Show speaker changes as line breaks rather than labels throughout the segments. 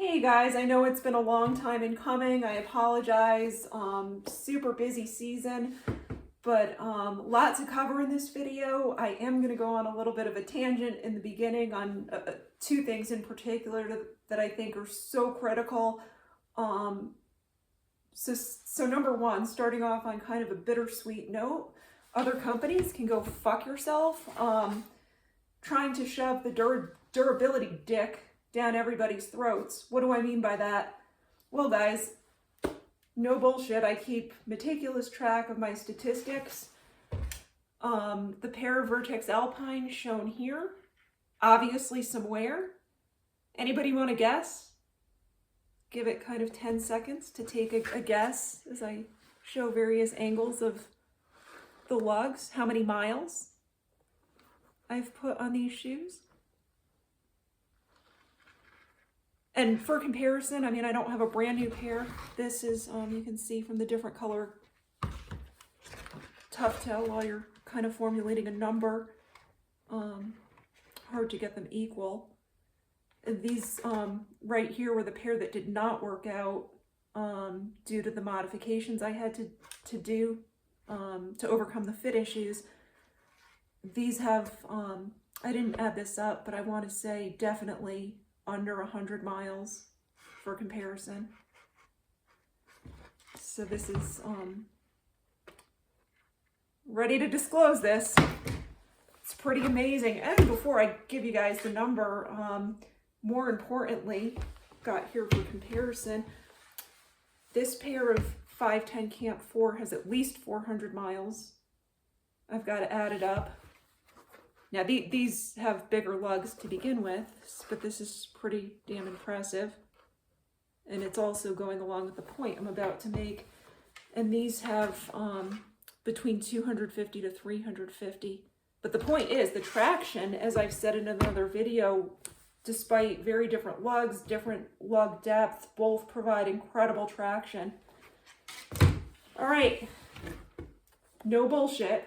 Hey guys, I know it's been a long time in coming. I apologize. Super busy season, but lots to cover in this video. I am going to go on a little bit of a tangent in the beginning on two things in particular that I think are so critical. So number one, starting off on kind of a bittersweet note, other companies can go fuck yourself. Trying to shove the durability dick down everybody's throats. What do I mean by that? Well, guys, no bullshit. I keep meticulous track of my statistics. The pair of Vertex Alpine shown here, obviously some wear. Anybody want to guess? Give it kind of 10 seconds to take a guess as I show various angles of the lugs. How many miles I've put on these shoes? And for comparison, I mean, I don't have a brand new pair. This is, you can see from the different color, tough tell while you're kind of formulating a number. Hard to get them equal. And these right here were the pair that did not work out due to the modifications I had to do to overcome the fit issues. These have, I didn't add this up, but I want to say definitely under 100 miles for comparison. So this is ready to disclose this. It's pretty amazing. And before I give you guys the number, more importantly, got here for comparison, this pair of 510 Camp 4 has at least 400 miles. I've got to add it up. Now, these have bigger lugs to begin with, but this is pretty damn impressive. And it's also going along with the point I'm about to make. And these have between 250 to 350. But the point is, the traction, as I've said in another video, despite very different lugs, different lug depth, both provide incredible traction. All right, no bullshit.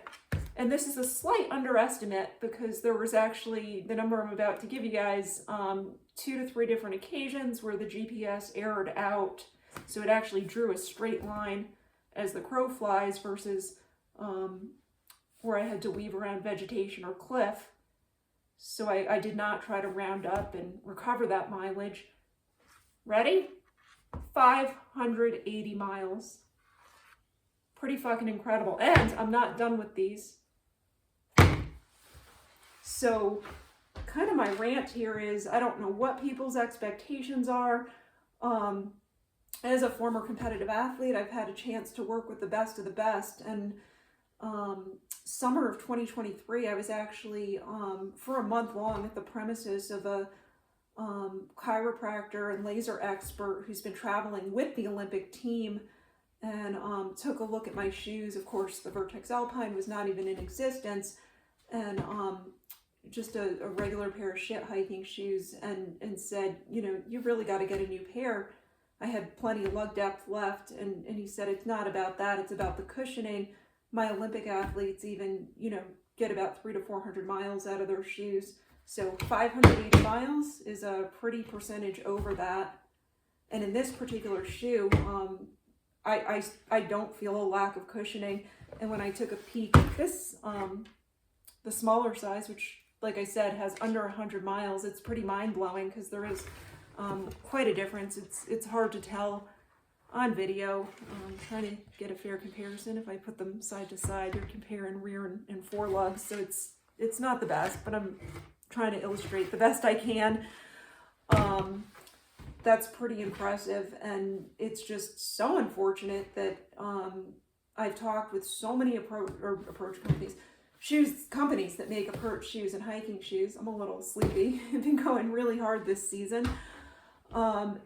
And this is a slight underestimate because there was actually, the number I'm about to give you guys, 2 to 3 different occasions where the GPS errored out. So it actually drew a straight line as the crow flies versus where I had to weave around vegetation or cliff. So I did not try to round up and recover that mileage. Ready? 580 miles. Pretty fucking incredible. And I'm not done with these. So kind of my rant here is, I don't know what people's expectations are. As a former competitive athlete, I've had a chance to work with the best of the best. And summer of 2023, I was actually for a month long at the premises of a chiropractor and laser expert who's been traveling with the Olympic team, and took a look at my shoes. Of course, the Vertex Alpine was not even in existence, and just a regular pair of shit hiking shoes, and said, you know, you really got to get a new pair. I had plenty of lug depth left, and he said, it's not about that, it's about the cushioning. My Olympic athletes even, you know, get about 300 to 400 miles out of their shoes. So 580 miles is a pretty percentage over that. And in this particular shoe, I don't feel a lack of cushioning. And when I took a peek at this, the smaller size, which, like I said, has under 100 miles, it's pretty mind-blowing because there is quite a difference. It's hard to tell on video. I'm trying to get a fair comparison. If I put them side to side, they're comparing rear and fore lugs, so it's not the best, but I'm trying to illustrate the best I can. That's pretty impressive, and it's just so unfortunate that I've talked with so many approach companies that make approach shoes and hiking shoes. I'm a little sleepy. I've been going really hard this season. And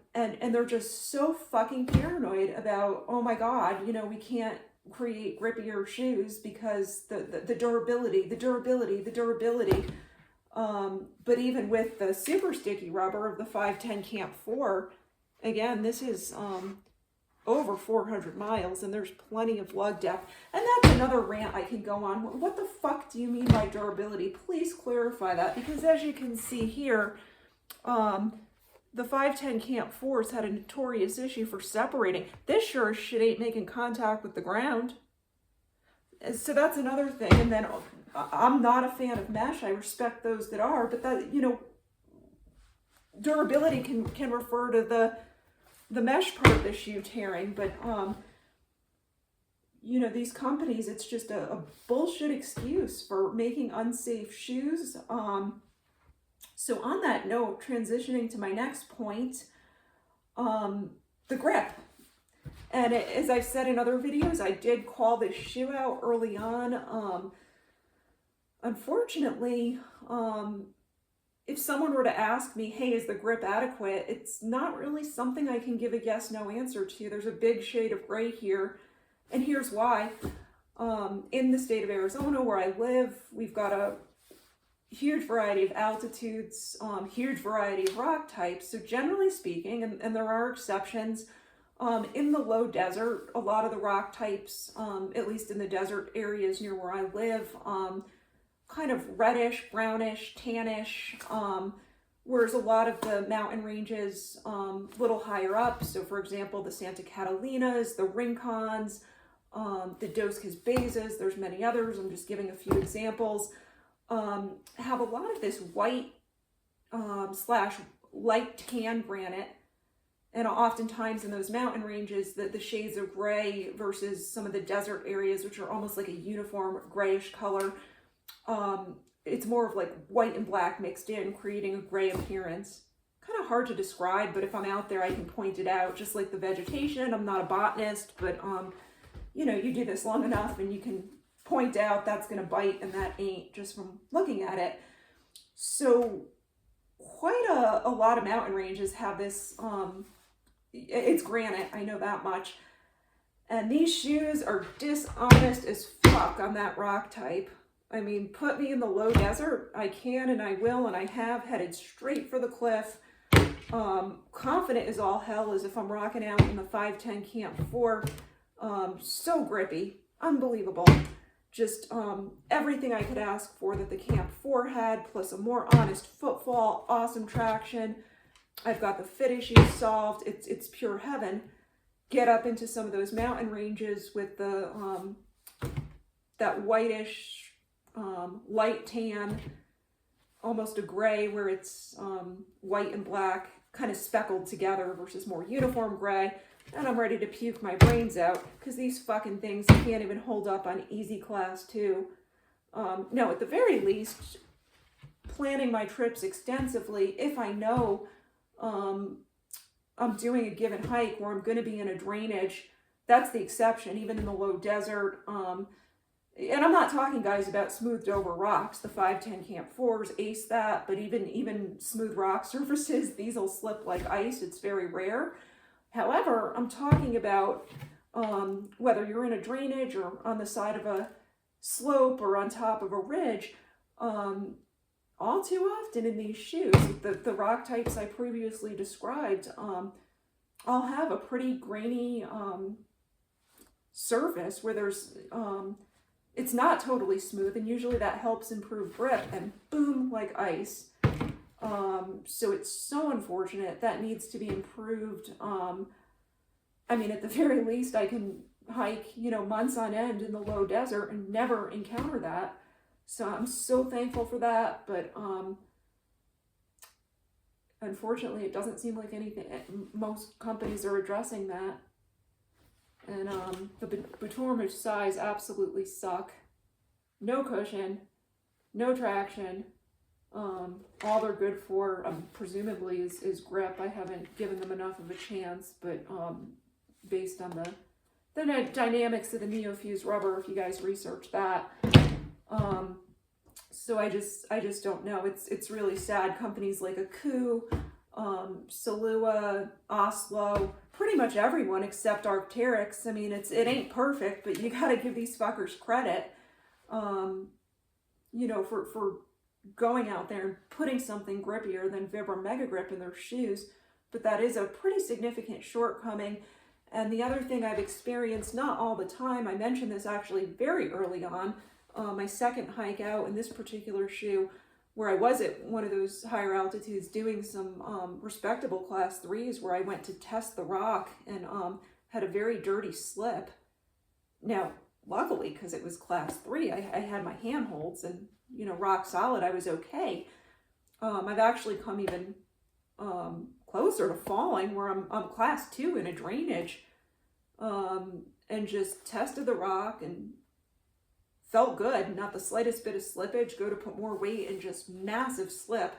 they're just so fucking paranoid about, oh my God, you know, we can't create grippier shoes because the durability. But even with the super sticky rubber of the 510 Camp 4, again, this is over 400 miles, and there's plenty of lug depth. And that's another rant I can go on. What the fuck do you mean by durability? Please clarify that, because as you can see here, the 510 Camp 4s had a notorious issue for separating. This sure as shit ain't making contact with the ground. So that's another thing. And then I'm not a fan of mesh. I respect those that are, but that, you know, durability can refer to the mesh part of the shoe tearing, but you know, these companies, it's just a bullshit excuse for making unsafe shoes. So on that note, transitioning to my next point, the grip. And as I've said in other videos, I did call this shoe out early on. Unfortunately, if someone were to ask me, hey, is the grip adequate? It's not really something I can give a yes, no answer to. There's a big shade of gray here. And here's why. In the state of Arizona where I live, we've got a huge variety of altitudes, huge variety of rock types. So generally speaking, and there are exceptions, in the low desert, a lot of the rock types, at least in the desert areas near where I live, kind of reddish, brownish, tannish, whereas a lot of the mountain ranges a little higher up, so for example, the Santa Catalinas, the Rincons, the Dos Casbezas, there's many others, I'm just giving a few examples, have a lot of this white slash light tan granite, and oftentimes in those mountain ranges, the shades of gray versus some of the desert areas, which are almost like a uniform grayish color, it's more of like white and black mixed in, creating a gray appearance. Kind of hard to describe, but if I'm out there, I can point it out, just like the vegetation. I'm not a botanist, but you know, you do this long enough and you can point out that's going to bite and that ain't, just from looking at it. So quite a lot of mountain ranges have this, it's granite, I know that much. And these shoes are dishonest as fuck on that rock type. I mean, put me in the low desert, I can and I will, and I have headed straight for the cliff. Confident as all hell as if I'm rocking out in the 510 Camp 4. So grippy, unbelievable. Just everything I could ask for that the Camp 4 had, plus a more honest footfall, awesome traction. I've got the fit issues solved. It's pure heaven. Get up into some of those mountain ranges with the that whitish, light tan, almost a gray where it's white and black, kind of speckled together versus more uniform gray. And I'm ready to puke my brains out because these fucking things can't even hold up on easy class 2. No, at the very least, planning my trips extensively, if I know I'm doing a given hike where I'm going to be in a drainage, that's the exception, even in the low desert. And I'm not talking, guys, about smoothed over rocks. The 510 Camp 4s ace that, but even smooth rock surfaces, these will slip like ice. It's very rare. However, I'm talking about whether you're in a drainage or on the side of a slope or on top of a ridge, all too often in these shoes, the rock types I previously described, I'll have a pretty grainy surface where there's, it's not totally smooth, and usually that helps improve grip, and boom, like ice. So it's so unfortunate. That needs to be improved. I mean, at the very least, I can hike, you know, months on end in the low desert and never encounter that. So I'm so thankful for that, but unfortunately, it doesn't seem like anything. Most companies are addressing that, and the Batourmage size absolutely suck. No cushion, no traction. All they're good for, presumably, is grip. I haven't given them enough of a chance, but based on the dynamics of the Neofuse rubber, if you guys research that. So I just don't know. It's really sad. Companies like Aku, Salua, Oslo, pretty much everyone except Arc'teryx. I mean, it ain't perfect, but you gotta give these fuckers credit. You know, for going out there and putting something grippier than Vibram Mega Grip in their shoes, but that is a pretty significant shortcoming. And the other thing I've experienced, not all the time, I mentioned this actually very early on, my second hike out in this particular shoe, where I was at one of those higher altitudes doing some respectable class 3s where I went to test the rock and had a very dirty slip. Now, luckily, because it was class 3, I had my handholds and, you know, rock solid, I was okay. I've actually come even closer to falling where I'm class 2 in a drainage, and just tested the rock and felt good, not the slightest bit of slippage, go to put more weight and just massive slip.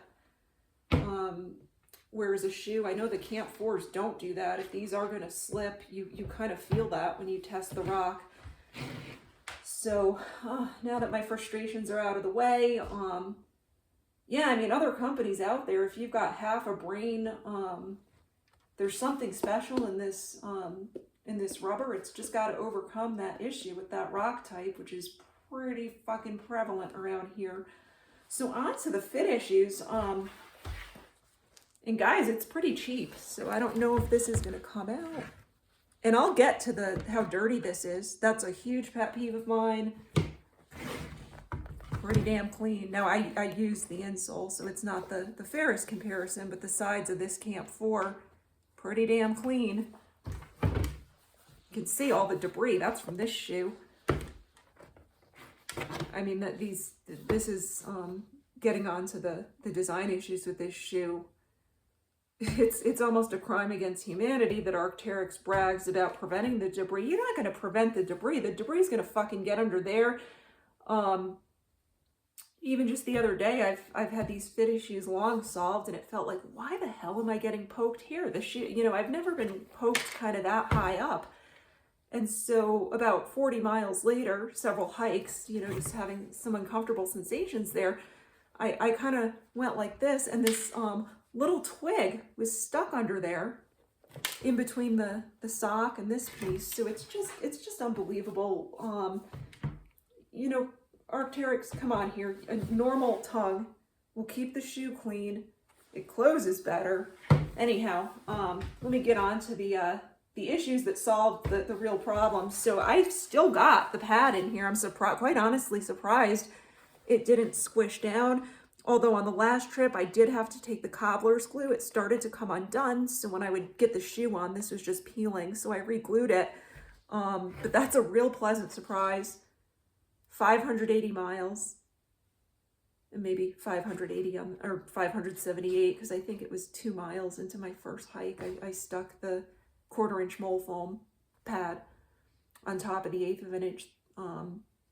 Whereas a shoe, I know the Camp 4s don't do that. If these are gonna slip, you kind of feel that when you test the rock. So now that my frustrations are out of the way, yeah, I mean, other companies out there, if you've got half a brain, there's something special in this rubber. It's just got to overcome that issue with that rock type, which is pretty fucking prevalent around here. So on to the fit issues. And guys, it's pretty cheap, so I don't know if this is going to come out. And I'll get to how dirty this is. That's a huge pet peeve of mine. Pretty damn clean. Now I use the insole, so it's not the fairest comparison, but the sides of this Camp 4, pretty damn clean. You can see all the debris. That's from this shoe. I mean, this is getting onto the design issues with this shoe. It's almost a crime against humanity that Arc'teryx brags about preventing the debris. You're not going to prevent the debris. The debris is going to fucking get under there. Even just the other day, I've had these fit issues long solved, and it felt like, why the hell am I getting poked here? The shoe, you know, I've never been poked kind of that high up. And so about 40 miles later, several hikes, you know, just having some uncomfortable sensations there, I kind of went like this, and this little twig was stuck under there in between the sock and this piece. So it's just unbelievable. You know, Arc'teryx, come on here. A normal tongue will keep the shoe clean. It closes better. Anyhow, let me get on to the issues that solved the real problems. So I've still got the pad in here. I'm quite honestly surprised it didn't squish down. Although on the last trip, I did have to take the cobbler's glue. It started to come undone. So when I would get the shoe on, this was just peeling. So I re-glued it. But that's a real pleasant surprise. 580 miles. And maybe 580 or 578, because I think it was 2 miles into my first hike. I stuck the 1/4 inch mold foam pad on top of the 1/8 of an inch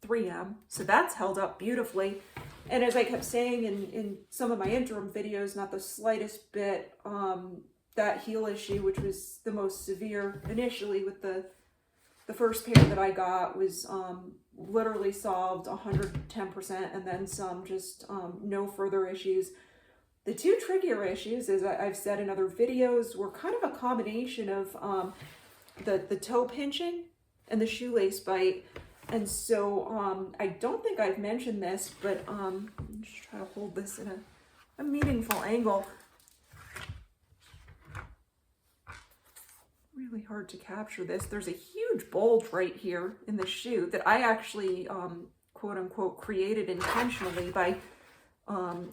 3M. So that's held up beautifully. And as I kept saying in some of my interim videos, not the slightest bit, that heel issue, which was the most severe initially with the first pair that I got, was literally solved 110% and then some, just no further issues. The two trickier issues, as I've said in other videos, were kind of a combination of the toe pinching and the shoelace bite. And so I don't think I've mentioned this, but just try to hold this in a meaningful angle. Really hard to capture this. There's a huge bulge right here in the shoe that I actually, quote unquote, created intentionally by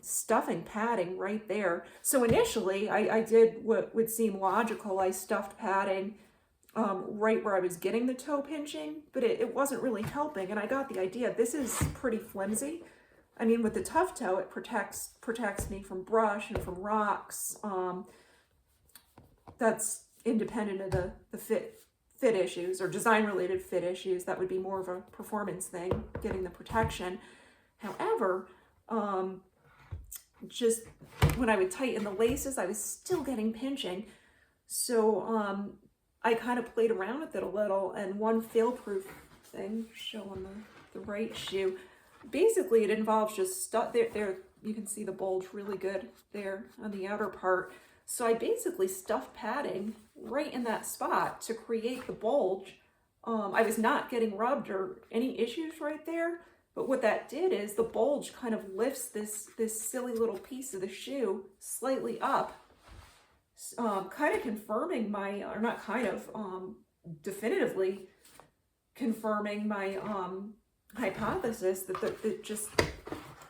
stuffing padding right there. So initially I did what would seem logical. I stuffed padding right where I was getting the toe pinching, but it wasn't really helping. And I got the idea, this is pretty flimsy. I mean, with the tough toe, it protects me from brush and from rocks. That's independent of the fit issues or design related fit issues. That would be more of a performance thing, getting the protection. However, just when I would tighten the laces, I was still getting pinching. So I kind of played around with it a little, and one fail-proof thing, show on the right shoe. Basically, it involves just stuff there. You can see the bulge really good there on the outer part. So I basically stuffed padding right in that spot to create the bulge. I was not getting rubbed or any issues right there, but what that did is the bulge kind of lifts this silly little piece of the shoe slightly up, kind of confirming my, or not kind of, definitively confirming my hypothesis that just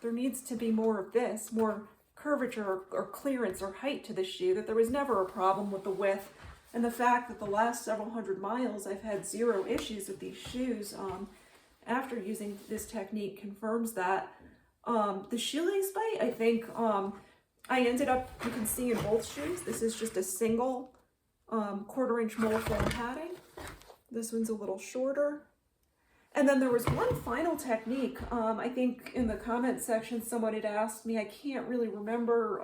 there needs to be more of this, more curvature or clearance or height to the shoe, that there was never a problem with the width. And the fact that the last several hundred miles I've had zero issues with these shoes after using this technique confirms that. The shoelace bite, I think, I ended up, you can see in both shoes, this is just a single 1/4 inch mold foam padding. This one's a little shorter. And then there was one final technique. I think in the comment section someone had asked me, I can't really remember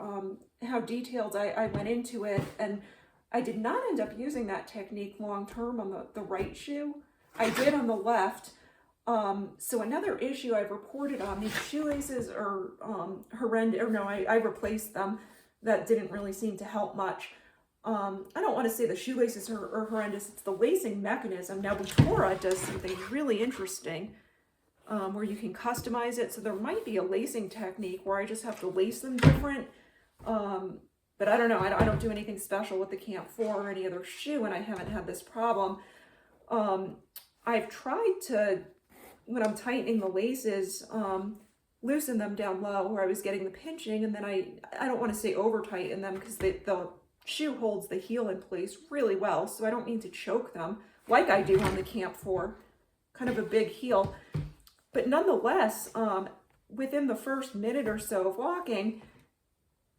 how detailed I went into it, and I did not end up using that technique long term on the right shoe. I did on the left. So another issue I've reported on, these shoelaces are horrendous, or no, I replaced them. That didn't really seem to help much. I don't want to say the shoelaces are horrendous, it's the lacing mechanism. Now Befora does something really interesting where you can customize it. So there might be a lacing technique where I just have to lace them different. But I don't know, I don't do anything special with the Camp 4 or any other shoe, and I haven't had this problem. I've tried to, when I'm tightening the laces, loosen them down low where I was getting the pinching, and then I don't want to say over tighten them because the shoe holds the heel in place really well, so I don't mean to choke them like I do on the Camp 4, kind of a big heel. But nonetheless, within the first minute or so of walking,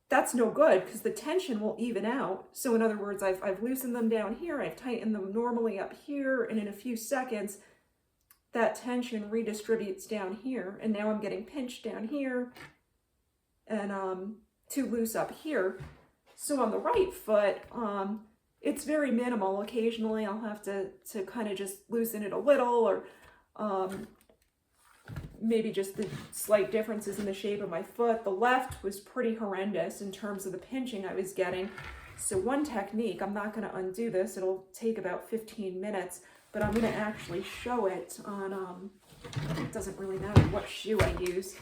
that's no good because the tension will even out. So in other words, I've loosened them down here, I've tightened them normally up here, and in a few seconds, that tension redistributes down here, and now I'm getting pinched down here and too loose up here. So on the right foot, it's very minimal. Occasionally I'll have to kind of just loosen it a little, or maybe just the slight differences in the shape of my foot. The left was pretty horrendous in terms of the pinching I was getting. So one technique, I'm not going to undo this, it'll take about 15 minutes, but I'm going to actually show it on, it doesn't really matter what shoe I use.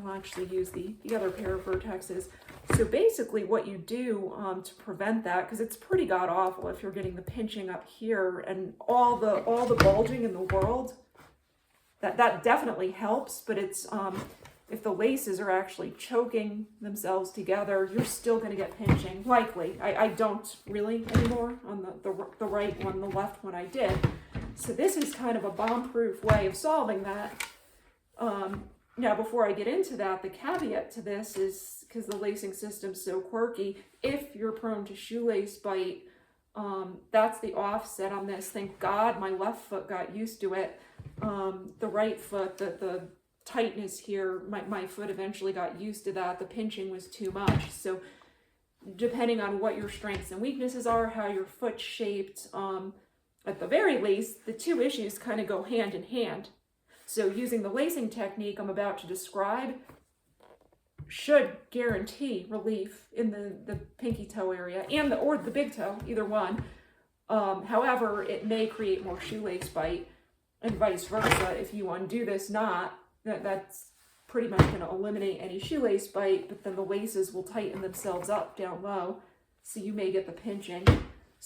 I'll actually use the other pair of Vertexes. So basically what you do to prevent that, because it's pretty god-awful if you're getting the pinching up here and all the bulging in the world, that definitely helps, but it's if the laces are actually choking themselves together, you're still going to get pinching, likely. I don't really anymore on the right one, the left one I did. So this is kind of a bomb-proof way of solving that. Now, before I get into that, the caveat to this is, because the lacing system's so quirky, if you're prone to shoelace bite, that's the offset on this. Thank God my left foot got used to it. The right foot, the tightness here, my foot eventually got used to that. The pinching was too much. So depending on what your strengths and weaknesses are, how your foot's shaped, at the very least, the two issues kind of go hand in hand. So using the lacing technique I'm about to describe should guarantee relief in the pinky toe area and or the big toe, either one. However, it may create more shoelace bite, and vice versa. If you undo this knot, that's pretty much going to eliminate any shoelace bite, but then the laces will tighten themselves up down low, so you may get the pinching.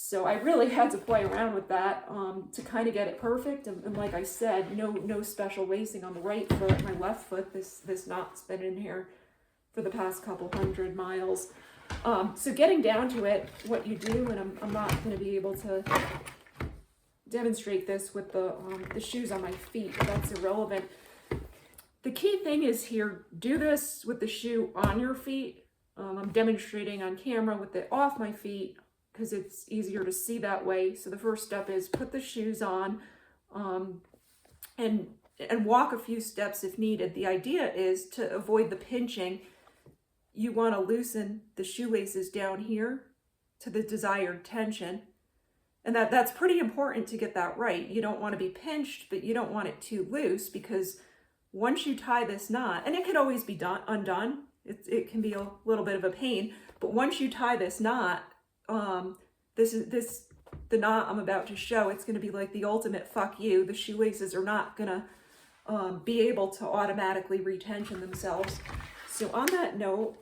So I really had to play around with that to kind of get it perfect. And like I said, no special lacing on the right foot. My left foot, this knot's been in here for the past couple hundred miles. So getting down to it, what you do, and I'm not going to be able to demonstrate this with the shoes on my feet, but that's irrelevant. The key thing is here, do this with the shoe on your feet. I'm demonstrating on camera with it off my feet, because it's easier to see that way. So the first step is put the shoes on and walk a few steps if needed. The idea is to avoid the pinching. You want to loosen the shoelaces down here to the desired tension. And that's pretty important to get that right. You don't want to be pinched, but you don't want it too loose, because once you tie this knot, and it can always be undone, it can be a little bit of a pain, but once you tie this knot, the knot I'm about to show, it's going to be like the ultimate fuck you. The shoelaces are not going to be able to automatically retension themselves. So on that note,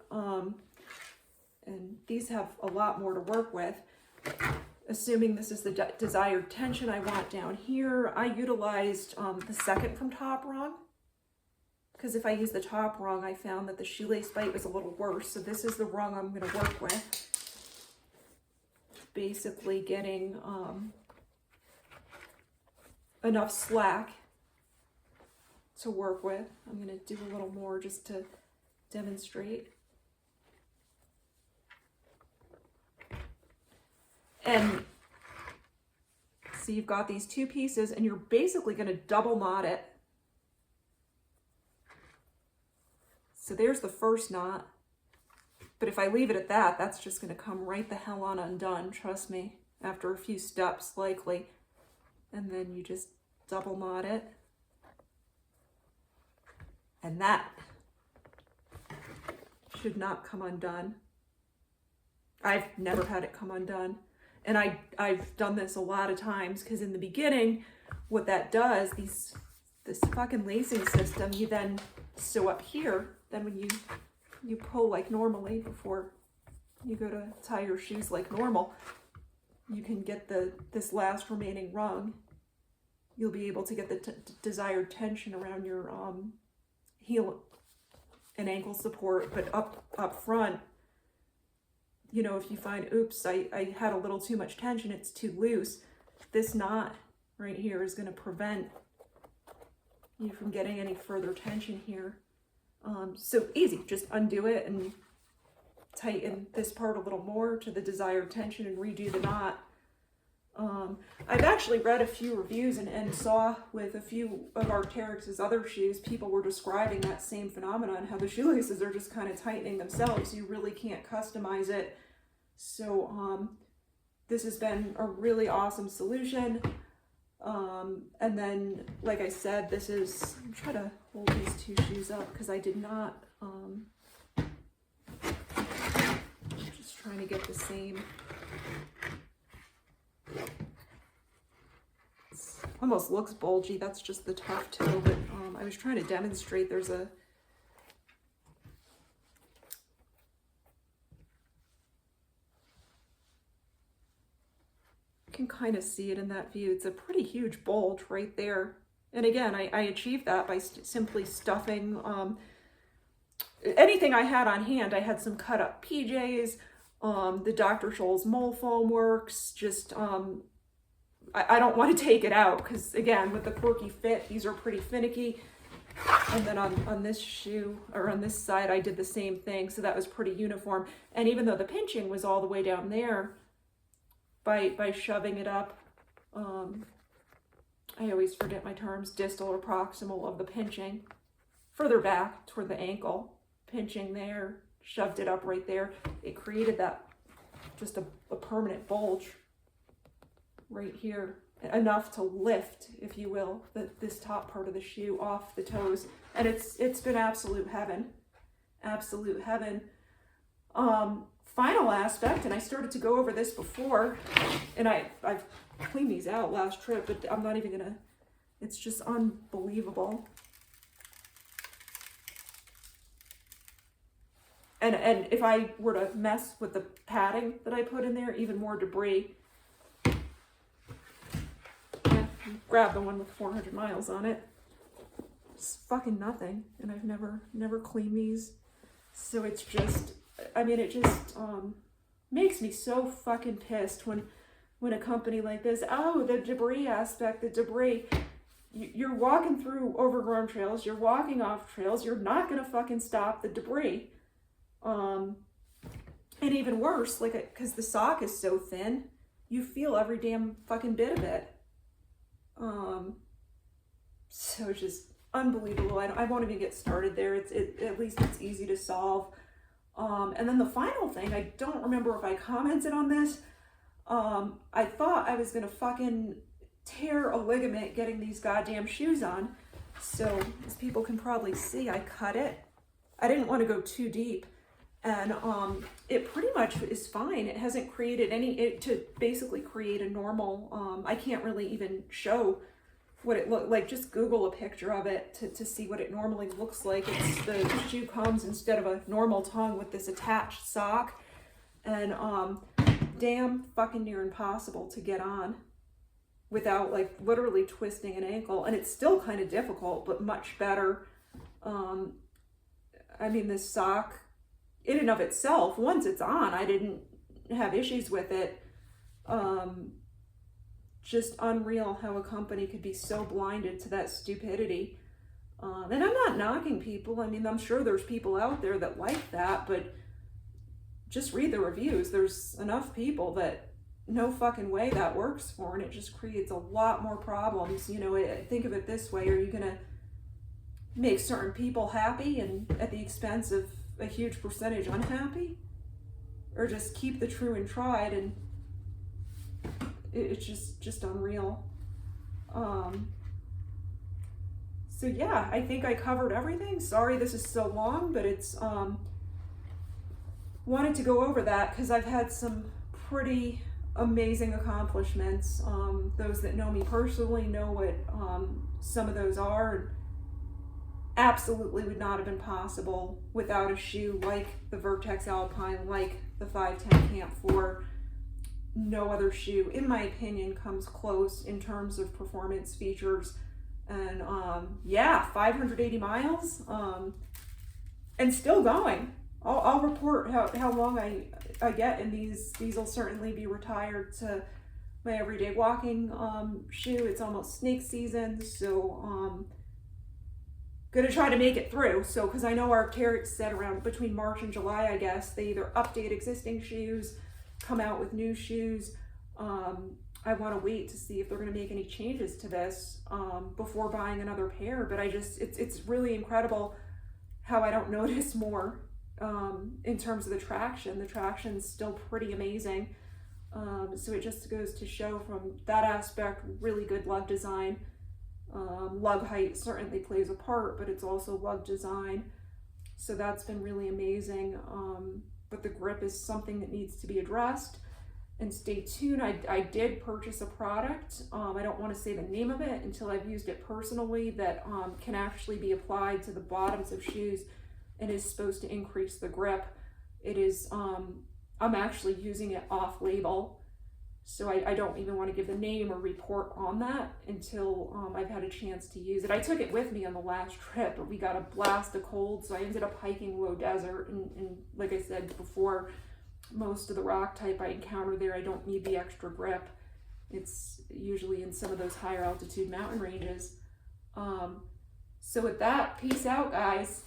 and these have a lot more to work with, assuming this is the desired tension I want down here, I utilized the second from top rung. because if I use the top rung, I found that the shoelace bite was a little worse. So this is the rung I'm going to work with. Basically getting enough slack to work with. I'm going to do a little more just to demonstrate. And so you've got these two pieces and you're basically going to double knot it. So there's the first knot, but if I leave it at that, that's just going to come right the hell on undone, trust me, after a few steps likely. And then you just double knot it. And that should not come undone. I've never had it come undone. And I've done this a lot of times because in the beginning, what that does, this fucking lacing system, you then sew up here. Then when you pull like normally before you go to tie your shoes like normal, you can get this last remaining rung. You'll be able to get the desired tension around your heel and ankle support, but up front, you know, if you find, oops, I had a little too much tension, it's too loose, this knot right here is going to prevent you from getting any further tension here. So easy, just undo it and tighten this part a little more to the desired tension and redo the knot. I've actually read a few reviews and saw with a few of Vertex's other shoes, people were describing that same phenomenon, how the shoelaces are just kind of tightening themselves. You really can't customize it. So this has been a really awesome solution. And then, like I said, this is, I'm trying to hold these two shoes up because I did not, just trying to get the same. Almost looks bulgy, that's just the tough toe, but I was trying to demonstrate there's a you can kind of see it in that view. It's a pretty huge bulge right there. And again, I achieved that by simply stuffing anything I had on hand. I had some cut up PJs, the Dr. Scholl's mole foam works, just I don't want to take it out because, again, with the quirky fit, these are pretty finicky. And then on this shoe, or on this side, I did the same thing, so that was pretty uniform. And even though the pinching was all the way down there, by shoving it up, I always forget my terms, distal or proximal of the pinching, further back toward the ankle, pinching there, shoved it up right there. It created that, just a permanent bulge right here, enough to lift, if you will, this top part of the shoe off the toes. And it's been absolute heaven. Absolute heaven. Final aspect, and I started to go over this before, and I've cleaned these out last trip, but I'm not even gonna, it's just unbelievable. And if I were to mess with the padding that I put in there, even more debris. Grab the one with 400 miles on it. It's fucking nothing, and I've never cleaned these. So it's just, I mean, it just makes me so fucking pissed when a company like this, oh, the debris aspect, the debris, you're walking through overgrown trails, you're walking off trails, you're not gonna fucking stop the debris. And even worse, like, because the sock is so thin, you feel every damn fucking bit of it. So it's just unbelievable. I won't even get started there. At least it's easy to solve. And then the final thing, I don't remember if I commented on this. I thought I was gonna fucking tear a ligament getting these goddamn shoes on. So as people can probably see, I cut it. I didn't want to go too deep. And it pretty much is fine. It hasn't created to basically create a normal, I can't really even show what it looked like. Just Google a picture of it to see what it normally looks like. It's the shoe comes instead of a normal tongue with this attached sock, and damn fucking near impossible to get on without like literally twisting an ankle. And it's still kind of difficult, but much better. I mean, this sock, in and of itself, once it's on, I didn't have issues with it. Just unreal how a company could be so blinded to that stupidity. And I'm not knocking people. I mean, I'm sure there's people out there that like that, but just read the reviews. There's enough people that no fucking way that works for, and it just creates a lot more problems. You know, think of it this way: are you gonna make certain people happy and at the expense of a huge percentage unhappy, or just keep the true and tried? And it's just unreal. So yeah, I think I covered everything. Sorry this is so long, but it's wanted to go over that because I've had some pretty amazing accomplishments. Those that know me personally know what some of those are. Absolutely would not have been possible without a shoe like the Vertex Alpine, like the 510 Camp 4. No other shoe, in my opinion, comes close in terms of performance features. And yeah, 580 miles and still going. I'll report how long I get in these. These will certainly be retired to my everyday walking shoe. It's almost snake season, so gonna try to make it through. So because I know Arc'teryx said around between March and July, I guess, they either update existing shoes, come out with new shoes. I want to wait to see if they're going to make any changes to this before buying another pair. But it's really incredible how I don't notice more in terms of the traction. The traction's still pretty amazing. So it just goes to show from that aspect, really good lug design. Lug height certainly plays a part, but it's also lug design. So that's been really amazing. But the grip is something that needs to be addressed. And stay tuned. I did purchase a product. I don't want to say the name of it until I've used it personally, that can actually be applied to the bottoms of shoes and is supposed to increase the grip. It is, I'm actually using it off label. So I don't even want to give the name or report on that until I've had a chance to use it. I took it with me on the last trip, but we got a blast of cold. So I ended up hiking low desert. And like I said before, most of the rock type I encounter there, I don't need the extra grip. It's usually in some of those higher altitude mountain ranges. So with that, peace out, guys.